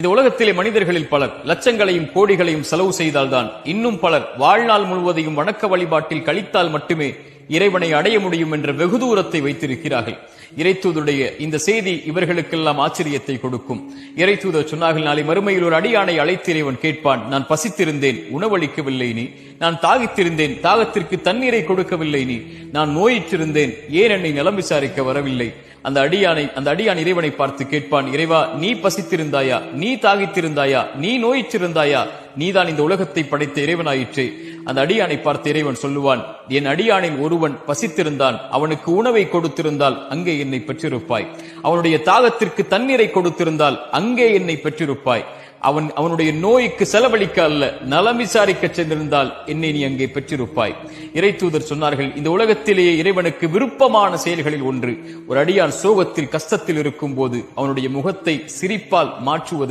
இந்த உலகத்திலே மனிதர்களில் பலர் லட்சங்களையும் கோடிகளையும் செலவு செய்தால்தான், இன்னும் பலர் வாழ்நாள் முழுவதையும் வணக்க வழிபாட்டில் கழித்தால் மட்டுமே இறைவனை அடைய முடியும் என்ற வெகு தூரத்தை வைத்திருக்கிறார்கள். இறைத்தூதருடைய இந்த செய்தி இவர்களுக்கெல்லாம் ஆச்சரியத்தை கொடுக்கும். இறைத்தூதர் சொன்னார்கள், நாளை மறுமையில் ஒரு அடியானை அழைத்து இறைவன் கேட்பான், நான் பசித்திருந்தேன், உணவளிக்கவில்லை நீ. நான் தாகித்திருந்தேன், தாகத்திற்கு தண்ணீரை கொடுக்கவில்லை நீ. நான் நோயிற்றிருந்தேன், ஏன் என்னை நலம் விசாரிக்க வரவில்லை? அந்த அடியான் இறைவனை பார்த்து கேட்பான், இறைவா, நீ பசித்திருந்தாயா, நீ தாகித்திருந்தாயா, நீ நோயிற்றிருந்தாயா? நீதான் இந்த உலகத்தை படைத்த இறைவனாயிற்றே. அந்த அடியானை பார்த்து இறைவன் சொல்லுவான், என் அடியானில் ஒருவன் பசித்திருந்தான், அவனுக்கு உணவை கொடுத்திருந்தால் அங்கே என்னை பெற்றிருப்பாய். அவனுடைய தாகத்திற்கு தண்ணீரை கொடுத்திருந்தால் அங்கே என்னை பெற்றிருப்பாய். அவனுடைய நோய்க்கு செலவழிக்க அல்ல, நலம் விசாரிக்க சென்றிருந்தால் என்னை நீ அங்கே பெற்றிருப்பாய். இறைத்தூதர் சொன்னார்கள், இந்த உலகத்திலேயே இறைவனுக்கு விருப்பமான செயல்களில் ஒன்று, ஒரு அடியான் சோகத்தில் கஷ்டத்தில் இருக்கும் போது அவனுடைய முகத்தை சிரிப்பால் மாற்றுவது